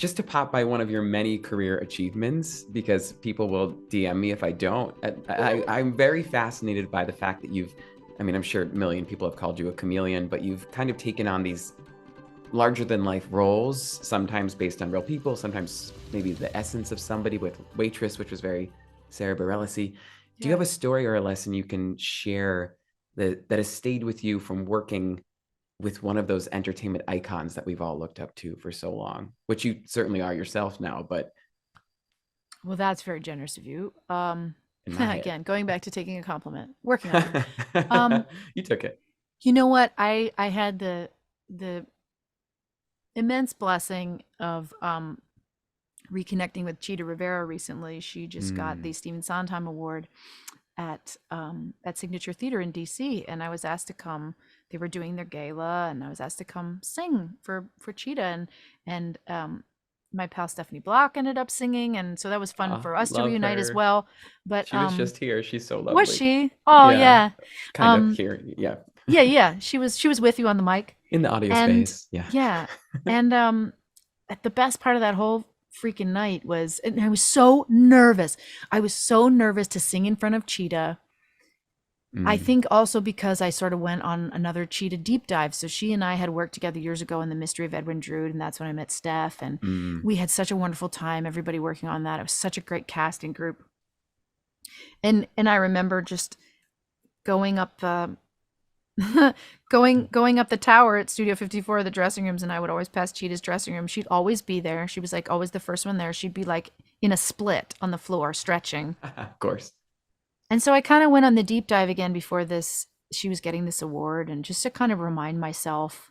just to pop by one of your many career achievements, because people will DM me if I don't. I'm very fascinated by the fact that I mean, I'm sure a million people have called you a chameleon, but you've kind of taken on these larger than life roles, sometimes based on real people, sometimes maybe the essence of somebody, with Waitress, which was very Sarah Bareilles-y. Do you have a story or a lesson you can share that has stayed with you from working with one of those entertainment icons that we've all looked up to for so long, which you certainly are yourself now, but Well, that's very generous of you. in my head. Again, going back to taking a compliment, working on it. Um, You took it. you know what? I had the immense blessing of reconnecting with Chita Rivera recently. She just got Mm. the Stephen Sondheim Award at Signature Theater in DC, and I was asked to come. They were doing their gala, and I was asked to come sing for Chita, and my pal Stephanie Block ended up singing, and so that was fun Ah, for us to love reunite as her. well. But She was just here. She's so was lovely. she? Oh Yeah, yeah, kind of um, here. Yeah. yeah, yeah. She was with you on the mic, In the audio and space. Yeah. yeah, and the best part of that whole freaking night was, and I was so nervous. I was so nervous to sing in front of Cheetah. I Mm. think also because I sort of went on another Cheetah deep dive. So she and I had worked together years ago in The Mystery of Edwin Drood, and that's when I met Steph. And Mm. we had such a wonderful time, everybody working on that. It was such a great casting group. And I remember just going up the going up the tower at Studio 54, the dressing rooms, and I would always pass Cheetah's dressing room. She'd always be there. She was like always the first one there. She'd be like in a split on the floor stretching. Of course. And so I kind of went on the deep dive again before this she was getting this award, and just to kind of remind myself,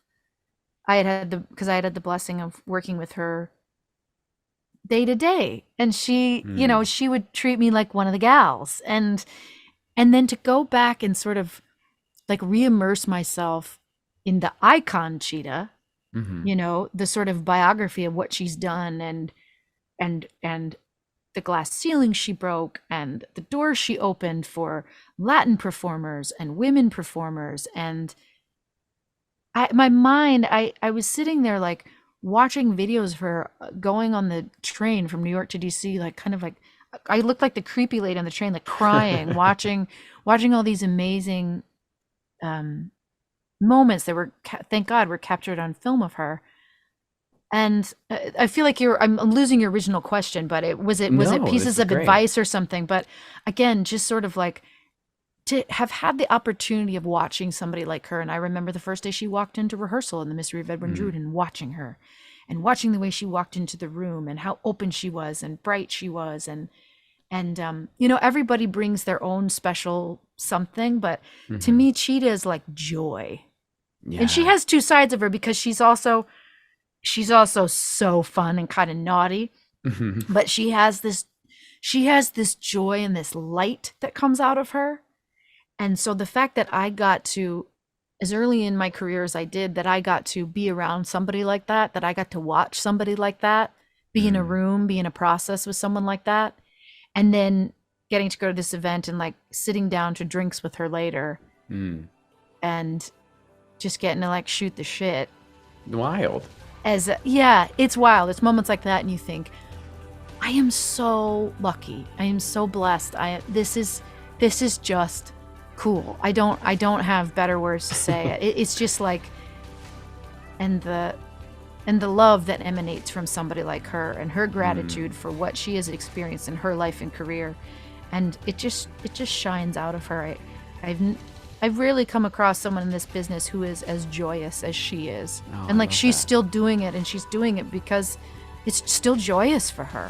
because I had had the blessing of working with her day to day, and she, Mm. she would treat me like one of the gals, and then to go back and sort of like re-immerse myself in the icon Cheetah, Hmm. the sort of biography of what she's done, and the glass ceiling she broke, and the doors she opened for Latin performers and women performers. And I was sitting there like watching videos of her going on the train from New York to DC, like kind of like I looked like the creepy lady on the train, like crying, watching all these amazing um, moments that were, thank God, were captured on film of her. And I feel like I'm losing your original question, but was it No, this pieces is of great. advice or something? But again, just sort of like to have had the opportunity of watching somebody like her. And I remember the first day she walked into rehearsal in The Mystery of Edwin Mm. Drood, and watching her, and watching the way she walked into the room, and how open she was and bright she was. And everybody brings their own special something, but to Hmm. me, Cheetah is like joy. And she Yeah. has two sides of her, because she's also so fun and kind of naughty, but she has this joy and this light that comes out of her. And so the fact that I got to, as early in my career as I did, that I got to be around somebody like that I got to watch somebody like that, be in a Mm. room, be in a process with someone like that, and then getting to go to this event and like sitting down to drinks with her later, Mm. and just getting to like shoot the shit. Wild. Yeah, it's wild. It's moments like that, and you think, I am so lucky. I am so blessed. This is just cool. I don't have better words to say. It's just like, and the love that emanates from somebody like her, and her Mm. gratitude for what she has experienced in her life and career, and it just shines out of her. I've I've rarely come across someone in this business who is as joyous as she is, Oh, I and like love she's that. still doing it, and she's doing it because it's still joyous for her.